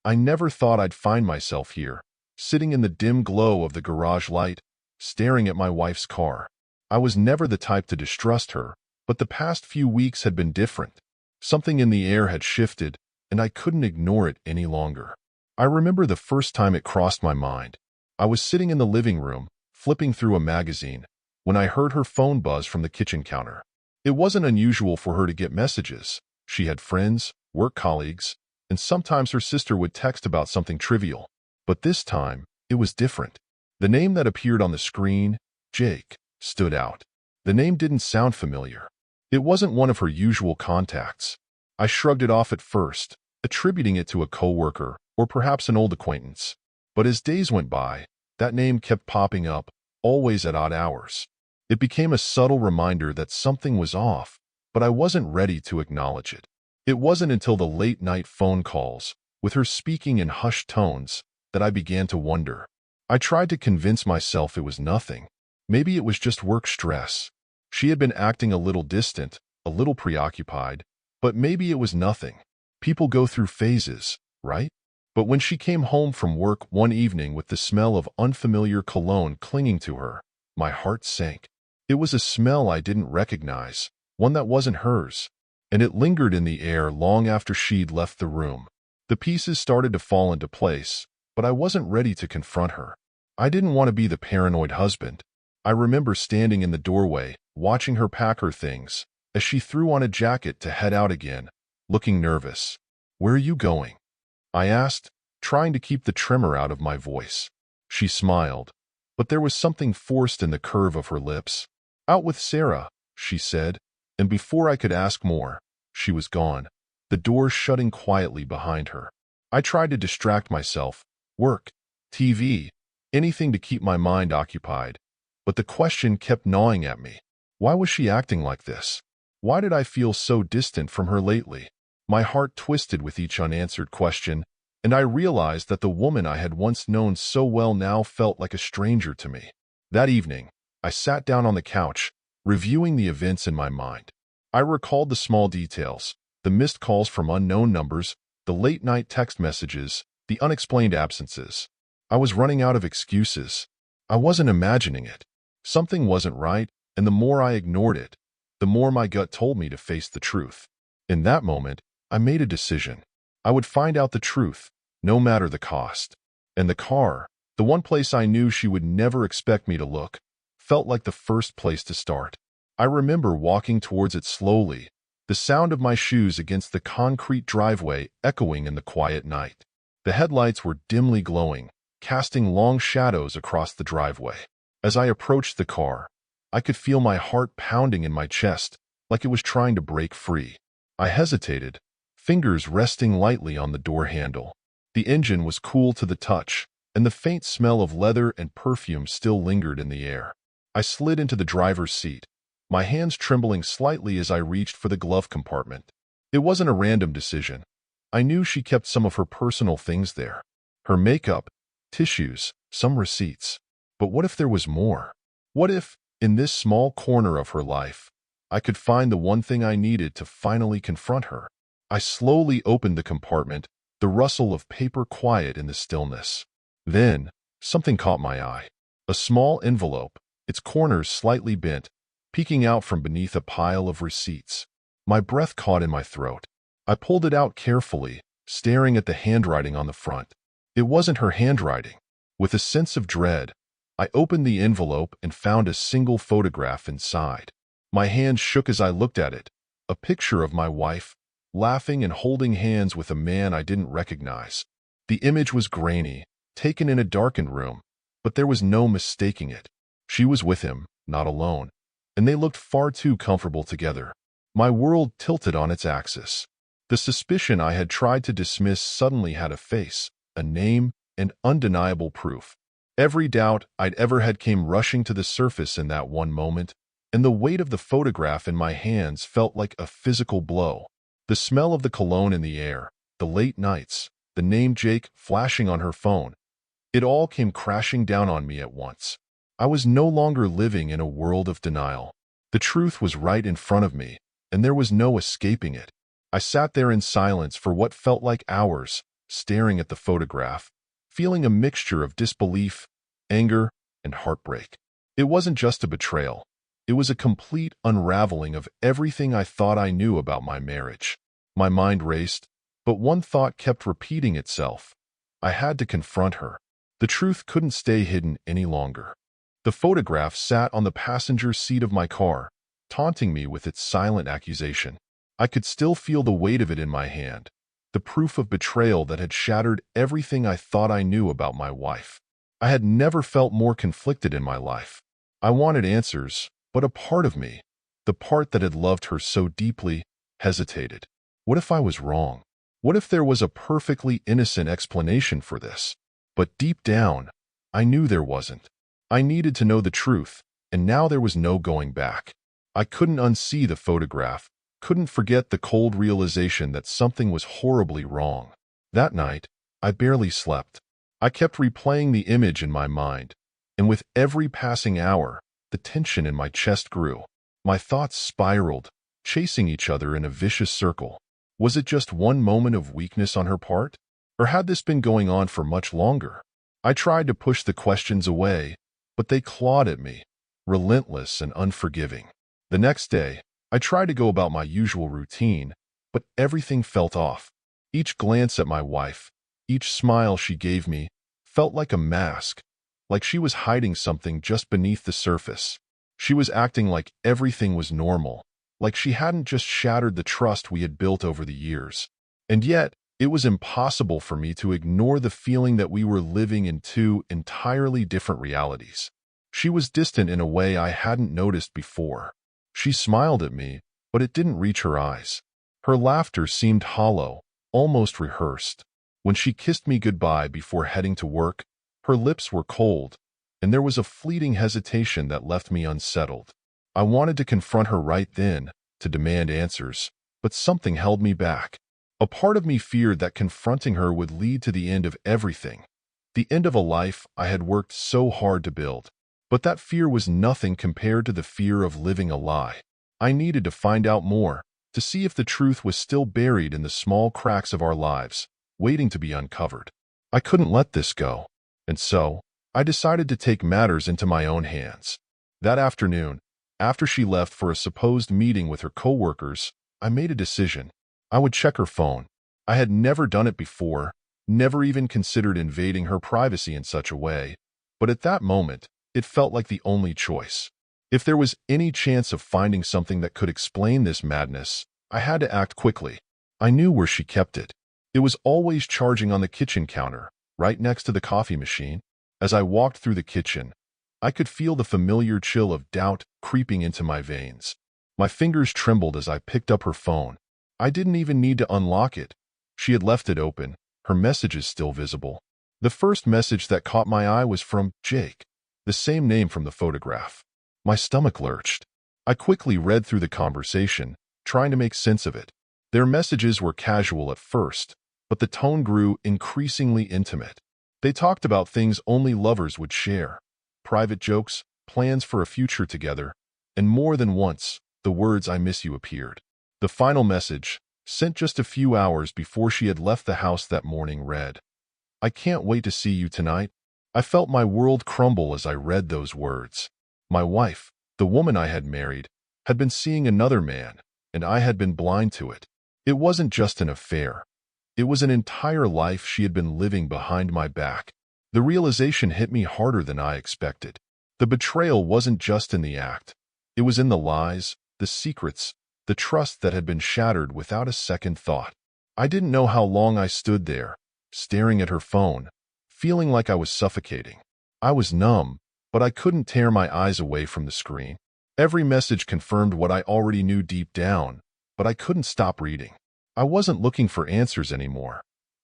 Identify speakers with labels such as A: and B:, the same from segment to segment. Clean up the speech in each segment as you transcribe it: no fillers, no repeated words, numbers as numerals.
A: I never thought I'd find myself here, sitting in the dim glow of the garage light, staring at my wife's car. I was never the type to distrust her, but the past few weeks had been different. Something in the air had shifted, and I couldn't ignore it any longer. I remember the first time it crossed my mind. I was sitting in the living room, flipping through a magazine, when I heard her phone buzz from the kitchen counter. It wasn't unusual for her to get messages. She had friends, work colleagues, and sometimes her sister would text about something trivial. But this time, it was different. The name that appeared on the screen, Jake, stood out. The name didn't sound familiar. It wasn't one of her usual contacts. I shrugged it off at first, attributing it to a coworker or perhaps an old acquaintance. But as days went by, that name kept popping up, always at odd hours. It became a subtle reminder that something was off, but I wasn't ready to acknowledge it. It wasn't until the late-night phone calls, with her speaking in hushed tones, that I began to wonder. I tried to convince myself it was nothing. Maybe it was just work stress. She had been acting a little distant, a little preoccupied, but maybe it was nothing. People go through phases, right? But when she came home from work one evening with the smell of unfamiliar cologne clinging to her, my heart sank. It was a smell I didn't recognize, one that wasn't hers, and it lingered in the air long after she'd left the room. The pieces started to fall into place, but I wasn't ready to confront her. I didn't want to be the paranoid husband. I remember standing in the doorway, watching her pack her things, as she threw on a jacket to head out again, looking nervous. "Where are you going?" I asked, trying to keep the tremor out of my voice. She smiled, but there was something forced in the curve of her lips. "Out with Sarah," she said, and before I could ask more, she was gone, the door shutting quietly behind her. I tried to distract myself, work, TV, anything to keep my mind occupied, but the question kept gnawing at me. Why was she acting like this? Why did I feel so distant from her lately? My heart twisted with each unanswered question, and I realized that the woman I had once known so well now felt like a stranger to me. That evening, I sat down on the couch, reviewing the events in my mind. I recalled the small details, the missed calls from unknown numbers, the late-night text messages, the unexplained absences. I was running out of excuses. I wasn't imagining it. Something wasn't right, and the more I ignored it, the more my gut told me to face the truth. In that moment, I made a decision. I would find out the truth, no matter the cost. And the car, the one place I knew she would never expect me to look, felt like the first place to start. I remember walking towards it slowly, the sound of my shoes against the concrete driveway echoing in the quiet night. The headlights were dimly glowing, casting long shadows across the driveway. As I approached the car, I could feel my heart pounding in my chest, like it was trying to break free. I hesitated, fingers resting lightly on the door handle. The engine was cool to the touch, and the faint smell of leather and perfume still lingered in the air. I slid into the driver's seat, my hands trembling slightly as I reached for the glove compartment. It wasn't a random decision. I knew she kept some of her personal things there. Her makeup, tissues, some receipts. But what if there was more? What if, in this small corner of her life, I could find the one thing I needed to finally confront her? I slowly opened the compartment, the rustle of paper quiet in the stillness. Then, something caught my eye. A small envelope, its corners slightly bent, peeking out from beneath a pile of receipts. My breath caught in my throat. I pulled it out carefully, staring at the handwriting on the front. It wasn't her handwriting. With a sense of dread, I opened the envelope and found a single photograph inside. My hands shook as I looked at it, a picture of my wife, laughing and holding hands with a man I didn't recognize. The image was grainy, taken in a darkened room, but there was no mistaking it. She was with him, not alone, and they looked far too comfortable together. My world tilted on its axis. The suspicion I had tried to dismiss suddenly had a face, a name, and undeniable proof. Every doubt I'd ever had came rushing to the surface in that one moment, and the weight of the photograph in my hands felt like a physical blow. The smell of the cologne in the air, the late nights, the name Jake flashing on her phone, it all came crashing down on me at once. I was no longer living in a world of denial. The truth was right in front of me, and there was no escaping it. I sat there in silence for what felt like hours, staring at the photograph, feeling a mixture of disbelief, anger, and heartbreak. It wasn't just a betrayal. It was a complete unraveling of everything I thought I knew about my marriage. My mind raced, but one thought kept repeating itself. I had to confront her. The truth couldn't stay hidden any longer. The photograph sat on the passenger seat of my car, taunting me with its silent accusation. I could still feel the weight of it in my hand, the proof of betrayal that had shattered everything I thought I knew about my wife. I had never felt more conflicted in my life. I wanted answers, but a part of me, the part that had loved her so deeply, hesitated. What if I was wrong? What if there was a perfectly innocent explanation for this? But deep down, I knew there wasn't. I needed to know the truth, and now there was no going back. I couldn't unsee the photograph, couldn't forget the cold realization that something was horribly wrong. That night, I barely slept. I kept replaying the image in my mind, and with every passing hour, the tension in my chest grew. My thoughts spiraled, chasing each other in a vicious circle. Was it just one moment of weakness on her part? Or had this been going on for much longer? I tried to push the questions away, but they clawed at me, relentless and unforgiving. The next day, I tried to go about my usual routine, but everything felt off. Each glance at my wife, each smile she gave me, felt like a mask, like she was hiding something just beneath the surface. She was acting like everything was normal, like she hadn't just shattered the trust we had built over the years. And yet, it was impossible for me to ignore the feeling that we were living in two entirely different realities. She was distant in a way I hadn't noticed before. She smiled at me, but it didn't reach her eyes. Her laughter seemed hollow, almost rehearsed. When she kissed me goodbye before heading to work, her lips were cold, and there was a fleeting hesitation that left me unsettled. I wanted to confront her right then, to demand answers, but something held me back. A part of me feared that confronting her would lead to the end of everything, the end of a life I had worked so hard to build. But that fear was nothing compared to the fear of living a lie. I needed to find out more, to see if the truth was still buried in the small cracks of our lives, waiting to be uncovered. I couldn't let this go, and so, I decided to take matters into my own hands. That afternoon, after she left for a supposed meeting with her coworkers, I made a decision. I would check her phone. I had never done it before, never even considered invading her privacy in such a way, but at that moment, it felt like the only choice. If there was any chance of finding something that could explain this madness, I had to act quickly. I knew where she kept it. It was always charging on the kitchen counter, right next to the coffee machine. As I walked through the kitchen, I could feel the familiar chill of doubt creeping into my veins. My fingers trembled as I picked up her phone. I didn't even need to unlock it. She had left it open, her messages still visible. The first message that caught my eye was from Jake, the same name from the photograph. My stomach lurched. I quickly read through the conversation, trying to make sense of it. Their messages were casual at first, but the tone grew increasingly intimate. They talked about things only lovers would share, private jokes, plans for a future together, and more than once, the words "I miss you" appeared. The final message, sent just a few hours before she had left the house that morning, read, "I can't wait to see you tonight." I felt my world crumble as I read those words. My wife, the woman I had married, had been seeing another man, and I had been blind to it. It wasn't just an affair. It was an entire life she had been living behind my back. The realization hit me harder than I expected. The betrayal wasn't just in the act. It was in the lies, the secrets, the trust that had been shattered without a second thought. I didn't know how long I stood there, staring at her phone, feeling like I was suffocating. I was numb, but I couldn't tear my eyes away from the screen. Every message confirmed what I already knew deep down, but I couldn't stop reading. I wasn't looking for answers anymore.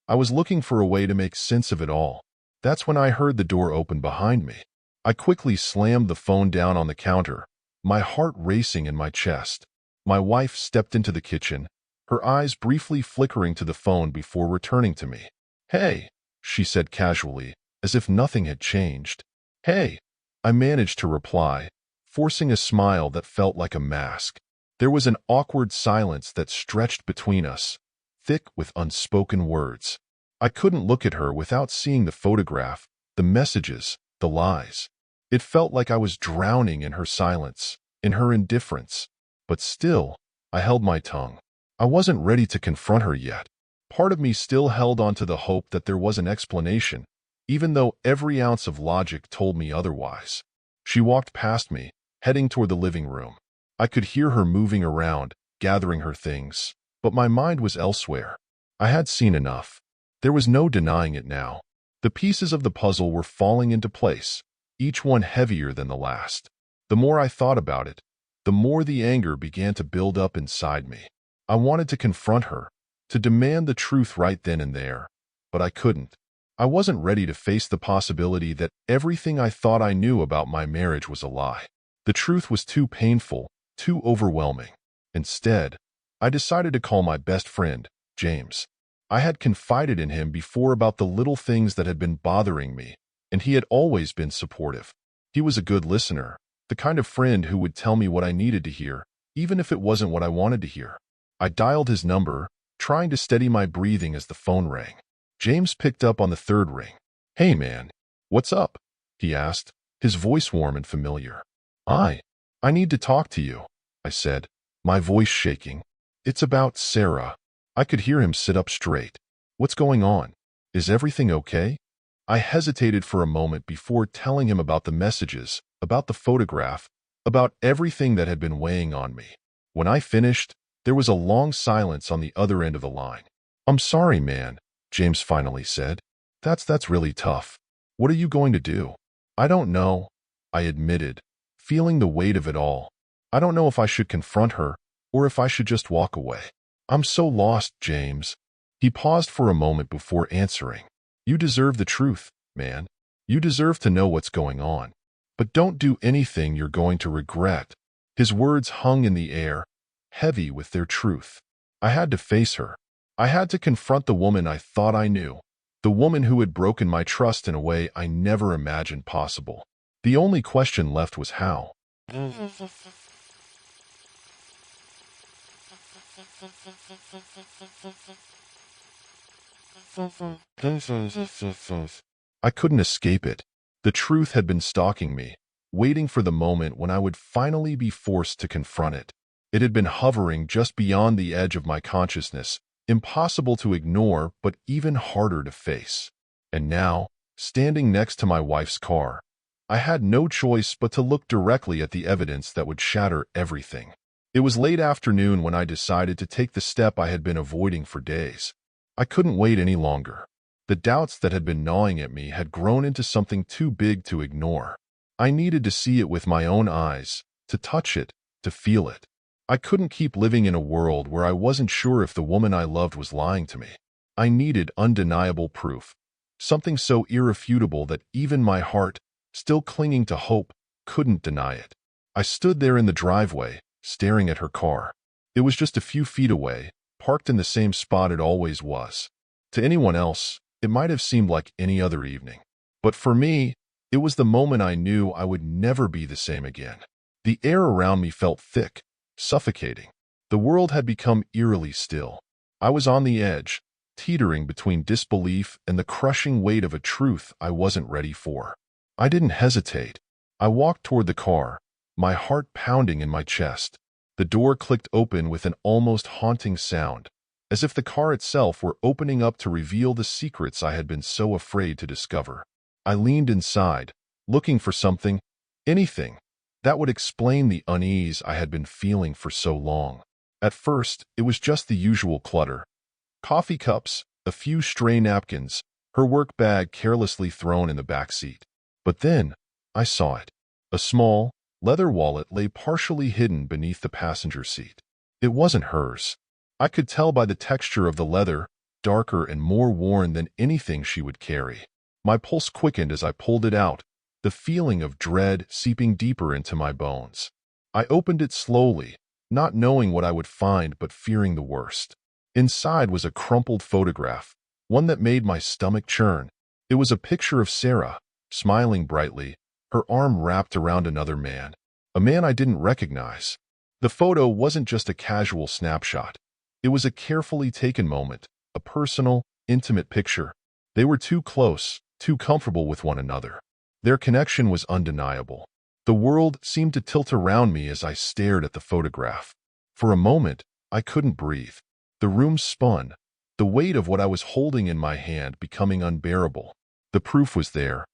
A: I was looking for a way to make sense of it all. That's when I heard the door open behind me. I quickly slammed the phone down on the counter, my heart racing in my chest. My wife stepped into the kitchen, her eyes briefly flickering to the phone before returning to me. "Hey," she said casually, as if nothing had changed. "Hey," I managed to reply, forcing a smile that felt like a mask. There was an awkward silence that stretched between us, thick with unspoken words. I couldn't look at her without seeing the photograph, the messages, the lies. It felt like I was drowning in her silence, in her indifference. But still, I held my tongue. I wasn't ready to confront her yet. Part of me still held on to the hope that there was an explanation, even though every ounce of logic told me otherwise. She walked past me, heading toward the living room. I could hear her moving around, gathering her things, but my mind was elsewhere. I had seen enough. There was no denying it now. The pieces of the puzzle were falling into place, each one heavier than the last. The more I thought about it, the more the anger began to build up inside me. I wanted to confront her, to demand the truth right then and there, but I couldn't. I wasn't ready to face the possibility that everything I thought I knew about my marriage was a lie. The truth was too painful, too overwhelming. Instead, I decided to call my best friend, James. I had confided in him before about the little things that had been bothering me, and he had always been supportive. He was a good listener, the kind of friend who would tell me what I needed to hear, even if it wasn't what I wanted to hear. I dialed his number, trying to steady my breathing as the phone rang. James picked up on the third ring. "Hey, man. What's up?" he asked, his voice warm and familiar. I need to talk to you," I said, my voice shaking. "It's about Sarah." I could hear him sit up straight. "What's going on? Is everything okay?" I hesitated for a moment before telling him about the messages, about the photograph, about everything that had been weighing on me. When I finished, there was a long silence on the other end of the line. "I'm sorry, man," James finally said. That's really tough. What are you going to do?" "I don't know," I admitted, feeling the weight of it all. "I don't know if I should confront her or if I should just walk away. I'm so lost, James." He paused for a moment before answering. "You deserve the truth, man. You deserve to know what's going on. But don't do anything you're going to regret." His words hung in the air, heavy with their truth. I had to face her. I had to confront the woman I thought I knew, the woman who had broken my trust in a way I never imagined possible. The only question left was how. I couldn't escape it. The truth had been stalking me, waiting for the moment when I would finally be forced to confront it. It had been hovering just beyond the edge of my consciousness, impossible to ignore but even harder to face. And now, standing next to my wife's car, I had no choice but to look directly at the evidence that would shatter everything. It was late afternoon when I decided to take the step I had been avoiding for days. I couldn't wait any longer. The doubts that had been gnawing at me had grown into something too big to ignore. I needed to see it with my own eyes, to touch it, to feel it. I couldn't keep living in a world where I wasn't sure if the woman I loved was lying to me. I needed undeniable proof, something so irrefutable that even my heart, still clinging to hope, couldn't deny it. I stood there in the driveway, staring at her car. It was just a few feet away, parked in the same spot it always was. To anyone else, it might have seemed like any other evening. But for me, it was the moment I knew I would never be the same again. The air around me felt thick, suffocating. The world had become eerily still. I was on the edge, teetering between disbelief and the crushing weight of a truth I wasn't ready for. I didn't hesitate. I walked toward the car, my heart pounding in my chest. The door clicked open with an almost haunting sound, as if the car itself were opening up to reveal the secrets I had been so afraid to discover. I leaned inside, looking for something, anything, that would explain the unease I had been feeling for so long. At first, it was just the usual clutter. Coffee cups, a few stray napkins, her work bag carelessly thrown in the back seat. But then, I saw it. A small, leather wallet lay partially hidden beneath the passenger seat. It wasn't hers. I could tell by the texture of the leather, darker and more worn than anything she would carry. My pulse quickened as I pulled it out, the feeling of dread seeping deeper into my bones. I opened it slowly, not knowing what I would find but fearing the worst. Inside was a crumpled photograph, one that made my stomach churn. It was a picture of Sarah, smiling brightly, her arm wrapped around another man, a man I didn't recognize. The photo wasn't just a casual snapshot. It was a carefully taken moment, a personal, intimate picture. They were too close, too comfortable with one another. Their connection was undeniable. The world seemed to tilt around me as I stared at the photograph. For a moment, I couldn't breathe. The room spun, the weight of what I was holding in my hand becoming unbearable. The proof was there,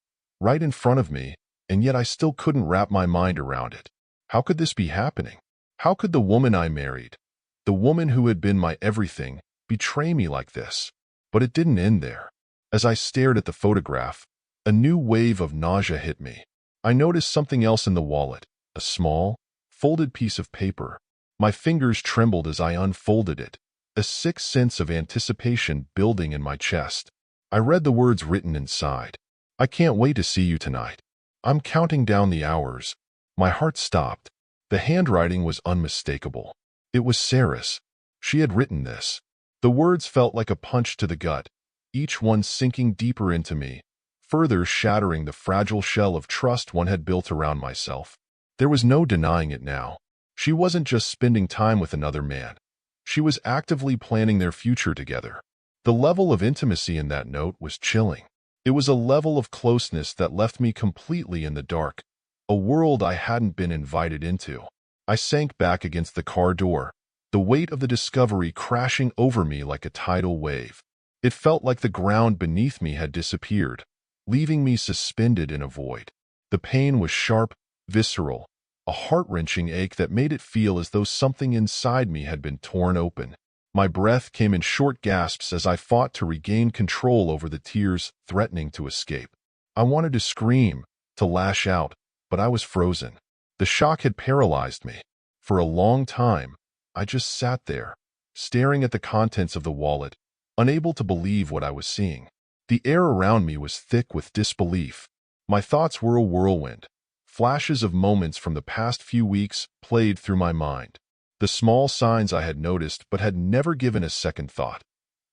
A: right in front of me, and yet I still couldn't wrap my mind around it. How could this be happening? How could the woman I married, the woman who had been my everything, betray me like this? But it didn't end there. As I stared at the photograph, a new wave of nausea hit me. I noticed something else in the wallet, a small, folded piece of paper. My fingers trembled as I unfolded it, a sick sense of anticipation building in my chest. I read the words written inside. "I can't wait to see you tonight. I'm counting down the hours." My heart stopped. The handwriting was unmistakable. It was Sarah's. She had written this. The words felt like a punch to the gut, each one sinking deeper into me, further shattering the fragile shell of trust one had built around myself. There was no denying it now. She wasn't just spending time with another man. She was actively planning their future together. The level of intimacy in that note was chilling. It was a level of closeness that left me completely in the dark, a world I hadn't been invited into. I sank back against the car door, the weight of the discovery crashing over me like a tidal wave. It felt like the ground beneath me had disappeared, leaving me suspended in a void. The pain was sharp, visceral, a heart-wrenching ache that made it feel as though something inside me had been torn open. My breath came in short gasps as I fought to regain control over the tears threatening to escape. I wanted to scream, to lash out, but I was frozen. The shock had paralyzed me. For a long time, I just sat there, staring at the contents of the wallet, unable to believe what I was seeing. The air around me was thick with disbelief. My thoughts were a whirlwind. Flashes of moments from the past few weeks played through my mind. The small signs I had noticed but had never given a second thought.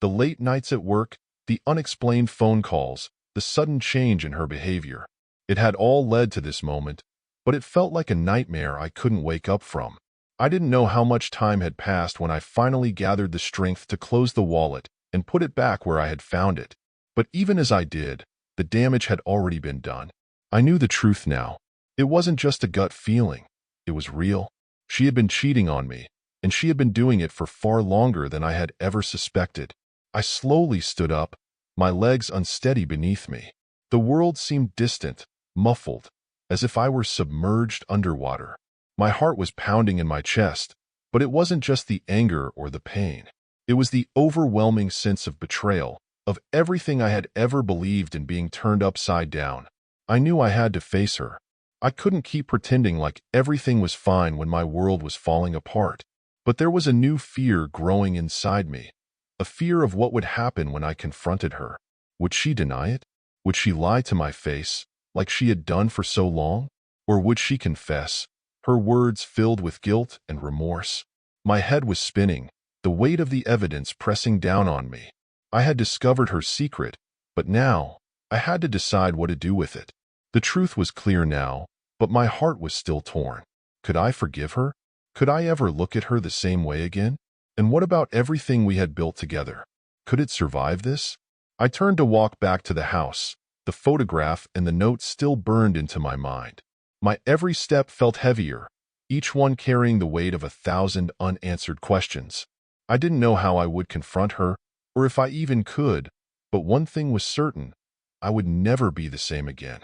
A: The late nights at work, the unexplained phone calls, the sudden change in her behavior. It had all led to this moment, but it felt like a nightmare I couldn't wake up from. I didn't know how much time had passed when I finally gathered the strength to close the wallet and put it back where I had found it. But even as I did, the damage had already been done. I knew the truth now. It wasn't just a gut feeling. It was real. She had been cheating on me, and she had been doing it for far longer than I had ever suspected. I slowly stood up, my legs unsteady beneath me. The world seemed distant, muffled, as if I were submerged underwater. My heart was pounding in my chest, but it wasn't just the anger or the pain. It was the overwhelming sense of betrayal, of everything I had ever believed in being turned upside down. I knew I had to face her. I couldn't keep pretending like everything was fine when my world was falling apart. But there was a new fear growing inside me, a fear of what would happen when I confronted her. Would she deny it? Would she lie to my face, like she had done for so long? Or would she confess, her words filled with guilt and remorse? My head was spinning, the weight of the evidence pressing down on me. I had discovered her secret, but now I had to decide what to do with it. The truth was clear now, but my heart was still torn. Could I forgive her? Could I ever look at her the same way again? And what about everything we had built together? Could it survive this? I turned to walk back to the house, the photograph and the note still burned into my mind. My every step felt heavier, each one carrying the weight of 1,000 unanswered questions. I didn't know how I would confront her, or if I even could, but one thing was certain: I would never be the same again.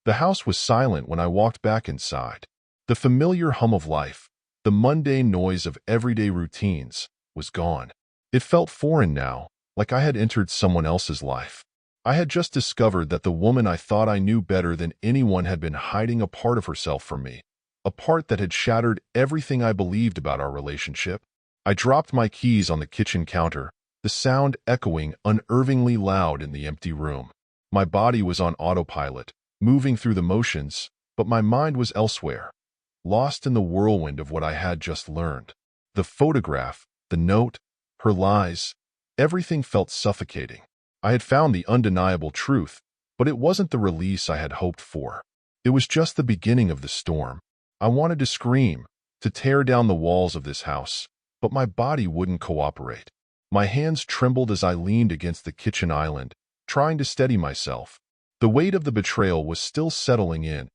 A: The house was silent when I walked back inside. The familiar hum of life, the mundane noise of everyday routines, was gone. It felt foreign now, like I had entered someone else's life. I had just discovered that the woman I thought I knew better than anyone had been hiding a part of herself from me, a part that had shattered everything I believed about our relationship. I dropped my keys on the kitchen counter, the sound echoing unnervingly loud in the empty room. My body was on autopilot, moving through the motions, but my mind was elsewhere, lost in the whirlwind of what I had just learned. The photograph, the note, her lies, everything felt suffocating. I had found the undeniable truth, but it wasn't the release I had hoped for. It was just the beginning of the storm. I wanted to scream, to tear down the walls of this house, but my body wouldn't cooperate. My hands trembled as I leaned against the kitchen island, trying to steady myself. The weight of the betrayal was still settling in,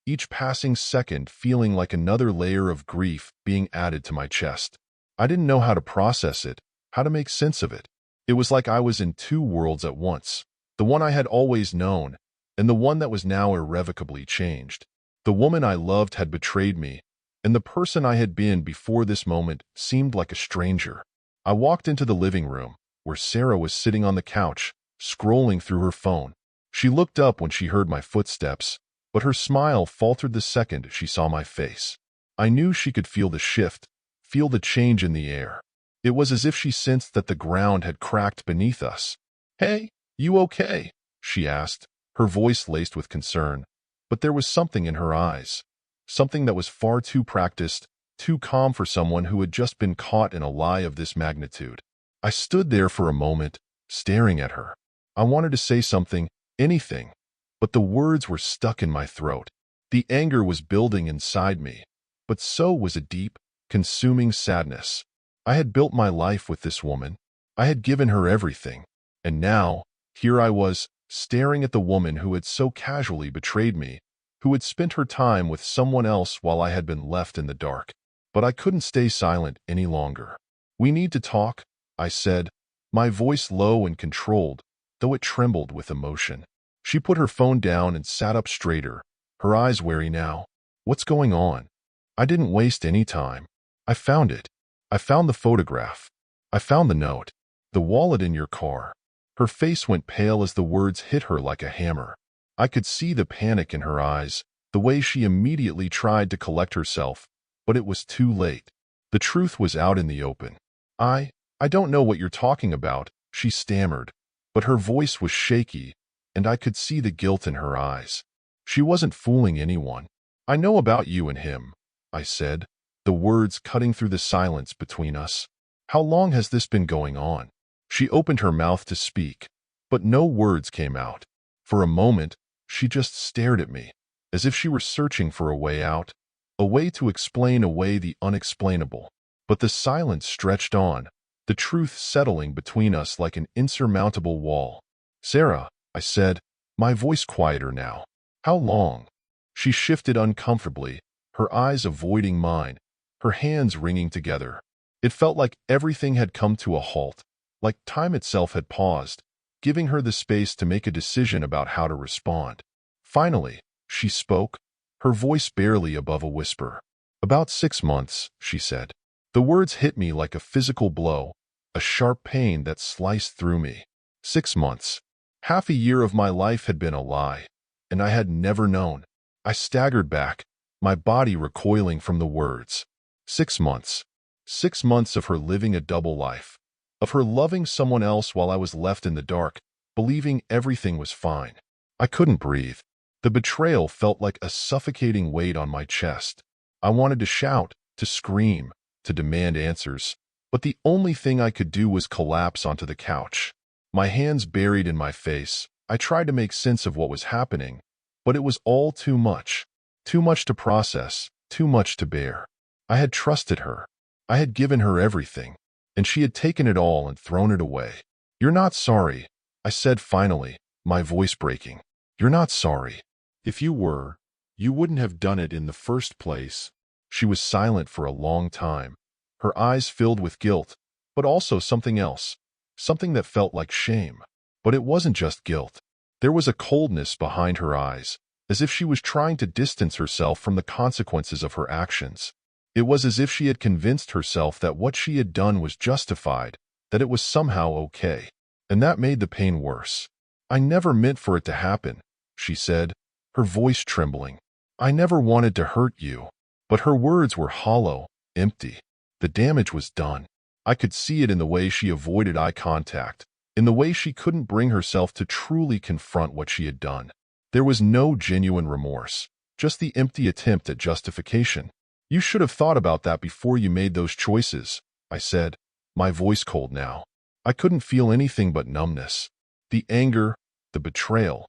A: each passing second feeling like another layer of grief being added to my chest. I didn't know how to process it, how to make sense of it. It was like I was in two worlds at once, the one I had always known, and the one that was now irrevocably changed. The woman I loved had betrayed me, and the person I had been before this moment seemed like a stranger. I walked into the living room, where Sarah was sitting on the couch, scrolling through her phone. She looked up when she heard my footsteps, but her smile faltered the second she saw my face. I knew she could feel the shift, feel the change in the air. It was as if she sensed that the ground had cracked beneath us. "Hey, you okay?" she asked, her voice laced with concern. But there was something in her eyes, something that was far too practiced, too calm for someone who had just been caught in a lie of this magnitude. I stood there for a moment, staring at her. I wanted to say something, anything, but the words were stuck in my throat. The anger was building inside me, but so was a deep, consuming sadness. I had built my life with this woman. I had given her everything. And now, here I was, staring at the woman who had so casually betrayed me, who had spent her time with someone else while I had been left in the dark. But I couldn't stay silent any longer. "We need to talk," I said, my voice low and controlled, though it trembled with emotion. She put her phone down and sat up straighter, her eyes wary now. "What's going on?" I didn't waste any time. "I found it. I found the photograph. I found the note. The wallet in your car." Her face went pale as the words hit her like a hammer. I could see the panic in her eyes, the way she immediately tried to collect herself, but it was too late. The truth was out in the open. I don't know what you're talking about," she stammered, but her voice was shaky, and I could see the guilt in her eyes. She wasn't fooling anyone. "I know about you and him," I said, the words cutting through the silence between us. "How long has this been going on?" She opened her mouth to speak, but no words came out. For a moment, she just stared at me, as if she were searching for a way out, a way to explain away the unexplainable. But the silence stretched on, the truth settling between us like an insurmountable wall. "Sarah," I said, my voice quieter now. "How long?" She shifted uncomfortably, her eyes avoiding mine, her hands wringing together. It felt like everything had come to a halt, like time itself had paused, giving her the space to make a decision about how to respond. Finally, she spoke, her voice barely above a whisper. "About 6 months," she said. The words hit me like a physical blow, a sharp pain that sliced through me. 6 months. Half a year of my life had been a lie, and I had never known. I staggered back, my body recoiling from the words. 6 months. 6 months of her living a double life, of her loving someone else while I was left in the dark, believing everything was fine. I couldn't breathe. The betrayal felt like a suffocating weight on my chest. I wanted to shout, to scream, to demand answers, but the only thing I could do was collapse onto the couch. My hands buried in my face, I tried to make sense of what was happening, but it was all too much. Too much to process, too much to bear. I had trusted her. I had given her everything, and she had taken it all and thrown it away. "You're not sorry," I said finally, my voice breaking. "You're not sorry. If you were, you wouldn't have done it in the first place." She was silent for a long time, her eyes filled with guilt, but also something else, something that felt like shame. But it wasn't just guilt. There was a coldness behind her eyes, as if she was trying to distance herself from the consequences of her actions. It was as if she had convinced herself that what she had done was justified, that it was somehow okay. And that made the pain worse. "I never meant for it to happen," she said, her voice trembling. "I never wanted to hurt you." But her words were hollow, empty. The damage was done. I could see it in the way she avoided eye contact, in the way she couldn't bring herself to truly confront what she had done. There was no genuine remorse, just the empty attempt at justification. "You should have thought about that before you made those choices," I said, my voice cold now. I couldn't feel anything but numbness. The anger, the betrayal,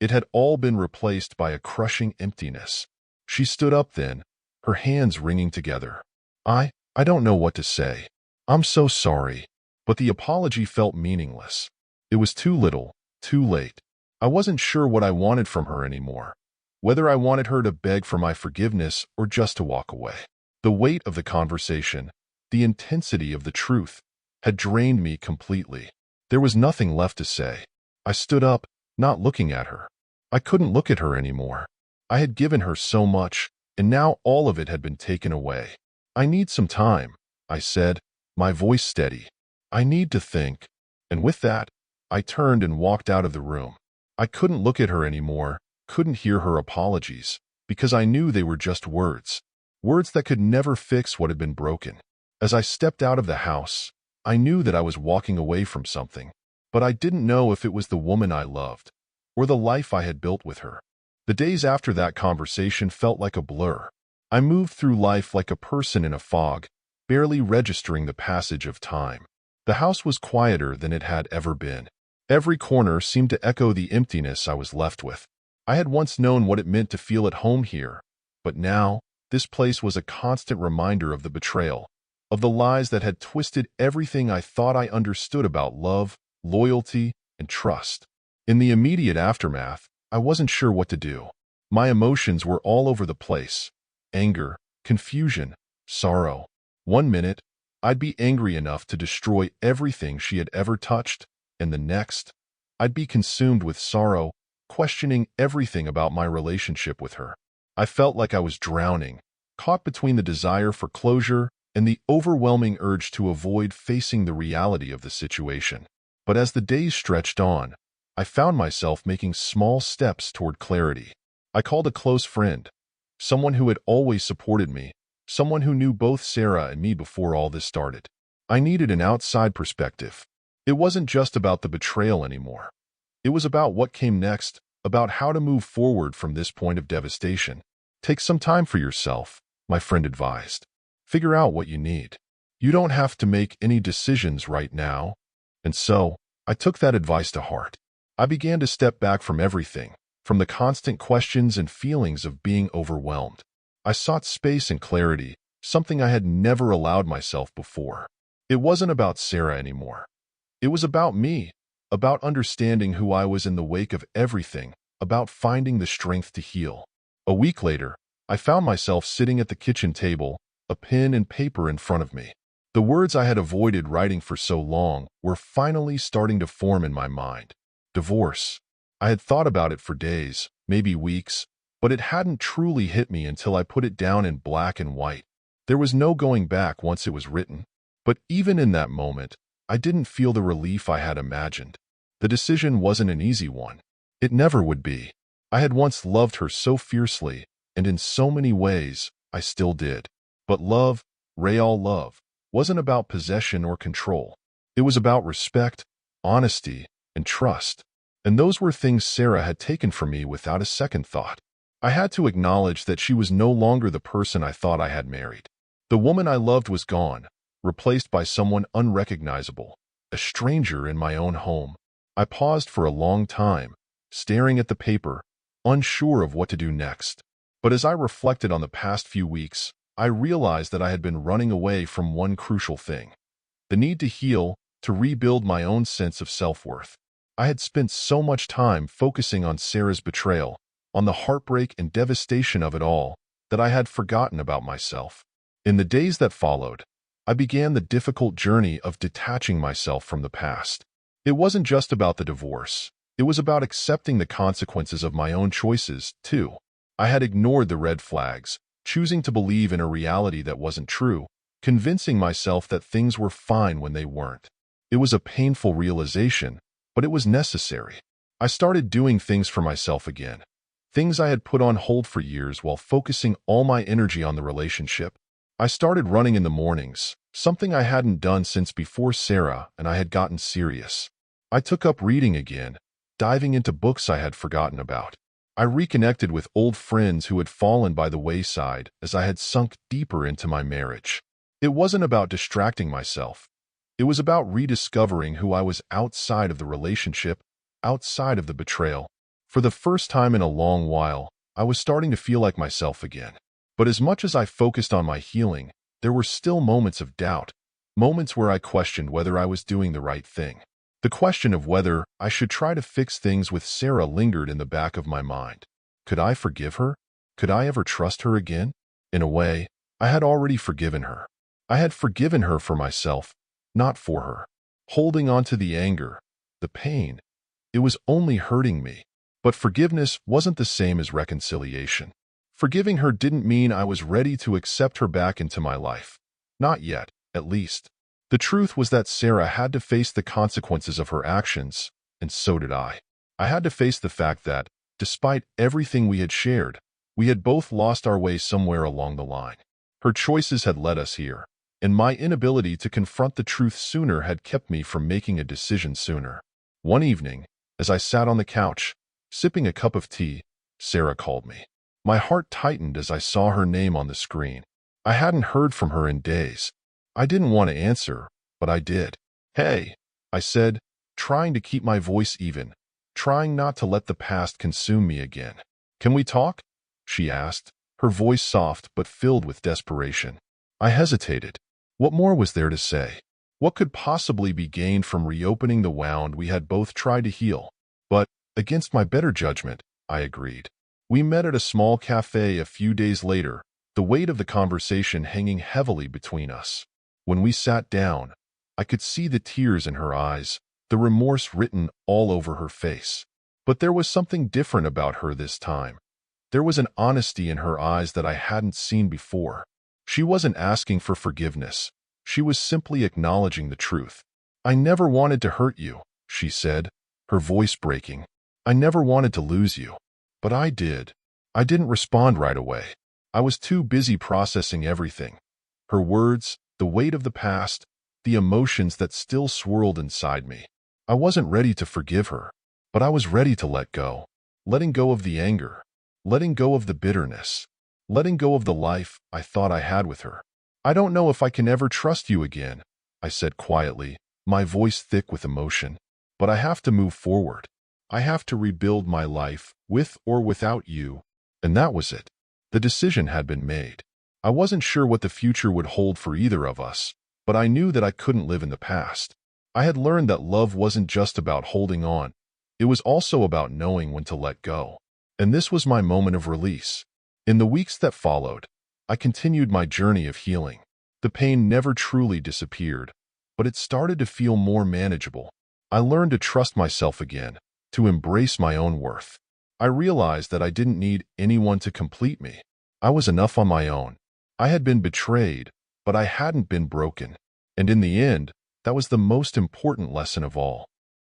A: it had all been replaced by a crushing emptiness. She stood up then, her hands wringing together. I don't know what to say. I'm so sorry." But the apology felt meaningless. It was too little, too late. I wasn't sure what I wanted from her anymore, whether I wanted her to beg for my forgiveness or just to walk away. The weight of the conversation, the intensity of the truth, had drained me completely. There was nothing left to say. I stood up, not looking at her. I couldn't look at her anymore. I had given her so much, and now all of it had been taken away. I need some time, I said, my voice steady. I need to think. And with that, I turned and walked out of the room. I couldn't look at her anymore, couldn't hear her apologies, because I knew they were just words. Words that could never fix what had been broken. As I stepped out of the house, I knew that I was walking away from something, but I didn't know if it was the woman I loved, or the life I had built with her. The days after that conversation felt like a blur. I moved through life like a person in a fog, barely registering the passage of time. The house was quieter than it had ever been. Every corner seemed to echo the emptiness I was left with. I had once known what it meant to feel at home here, but now, this place was a constant reminder of the betrayal, of the lies that had twisted everything I thought I understood about love, loyalty, and trust. In the immediate aftermath, I wasn't sure what to do. My emotions were all over the place. Anger, confusion, sorrow. One minute, I'd be angry enough to destroy everything she had ever touched, and the next, I'd be consumed with sorrow, questioning everything about my relationship with her. I felt like I was drowning, caught between the desire for closure and the overwhelming urge to avoid facing the reality of the situation. But as the days stretched on, I found myself making small steps toward clarity. I called a close friend, someone who had always supported me, someone who knew both Sarah and me before all this started. I needed an outside perspective. It wasn't just about the betrayal anymore. It was about what came next, about how to move forward from this point of devastation. Take some time for yourself, my friend advised. Figure out what you need. You don't have to make any decisions right now. And so, I took that advice to heart. I began to step back from everything, from the constant questions and feelings of being overwhelmed. I sought space and clarity, something I had never allowed myself before. It wasn't about Sarah anymore. It was about me, about understanding who I was in the wake of everything, about finding the strength to heal. A week later, I found myself sitting at the kitchen table, a pen and paper in front of me. The words I had avoided writing for so long were finally starting to form in my mind. Divorce. I had thought about it for days, maybe weeks, but it hadn't truly hit me until I put it down in black and white. There was no going back once it was written. But even in that moment, I didn't feel the relief I had imagined. The decision wasn't an easy one. It never would be. I had once loved her so fiercely, and in so many ways, I still did. But love, real love, wasn't about possession or control. It was about respect, honesty, and trust. And those were things Sarah had taken from me without a second thought. I had to acknowledge that she was no longer the person I thought I had married. The woman I loved was gone, replaced by someone unrecognizable, a stranger in my own home. I paused for a long time, staring at the paper, unsure of what to do next. But as I reflected on the past few weeks, I realized that I had been running away from one crucial thing: the need to heal, to rebuild my own sense of self-worth. I had spent so much time focusing on Sarah's betrayal, on the heartbreak and devastation of it all, that I had forgotten about myself. In the days that followed, I began the difficult journey of detaching myself from the past. It wasn't just about the divorce. It was about accepting the consequences of my own choices, too. I had ignored the red flags, choosing to believe in a reality that wasn't true, convincing myself that things were fine when they weren't. It was a painful realization, but it was necessary. I started doing things for myself again, things I had put on hold for years while focusing all my energy on the relationship. I started running in the mornings, something I hadn't done since before Sarah and I had gotten serious. I took up reading again, diving into books I had forgotten about. I reconnected with old friends who had fallen by the wayside as I had sunk deeper into my marriage. It wasn't about distracting myself. It was about rediscovering who I was outside of the relationship, outside of the betrayal. For the first time in a long while, I was starting to feel like myself again. But as much as I focused on my healing, there were still moments of doubt, Moments where I questioned whether I was doing the right thing. The question of whether I should try to fix things with Sarah lingered in the back of my mind. Could I forgive her? Could I ever trust her again? In a way, I had already forgiven her. I had forgiven her for myself, not for her. Holding on to the anger, the pain, it was only hurting me. But forgiveness wasn't the same as reconciliation. Forgiving her didn't mean I was ready to accept her back into my life. Not yet, at least. The truth was that Sarah had to face the consequences of her actions, and so did I. I had to face the fact that, despite everything we had shared, we had both lost our way somewhere along the line. Her choices had led us here, and my inability to confront the truth sooner had kept me from making a decision sooner. One evening, as I sat on the couch, sipping a cup of tea, Sarah called me. My heart tightened as I saw her name on the screen. I hadn't heard from her in days. I didn't want to answer, but I did. "Hey," I said, trying to keep my voice even, trying not to let the past consume me again. "Can we talk?" she asked, her voice soft but filled with desperation. I hesitated. What more was there to say? What could possibly be gained from reopening the wound we had both tried to heal? But, against my better judgment, I agreed. We met at a small cafe a few days later, the weight of the conversation hanging heavily between us. When we sat down, I could see the tears in her eyes, the remorse written all over her face. But there was something different about her this time. There was an honesty in her eyes that I hadn't seen before. She wasn't asking for forgiveness. She was simply acknowledging the truth. "I never wanted to hurt you," she said, her voice breaking. "I never wanted to lose you. But I did." I didn't respond right away. I was too busy processing everything. Her words, the weight of the past, the emotions that still swirled inside me. I wasn't ready to forgive her, but I was ready to let go. Letting go of the anger, letting go of the bitterness, letting go of the life I thought I had with her. "I don't know if I can ever trust you again," I said quietly, my voice thick with emotion. "But I have to move forward. I have to rebuild my life, with or without you." And that was it. The decision had been made. I wasn't sure what the future would hold for either of us, but I knew that I couldn't live in the past. I had learned that love wasn't just about holding on. It was also about knowing when to let go. And this was my moment of release. In the weeks that followed, I continued my journey of healing. The pain never truly disappeared, but it started to feel more manageable. I learned to trust myself again, to embrace my own worth. I realized that I didn't need anyone to complete me. I was enough on my own. I had been betrayed, but I hadn't been broken. And in the end, that was the most important lesson of all.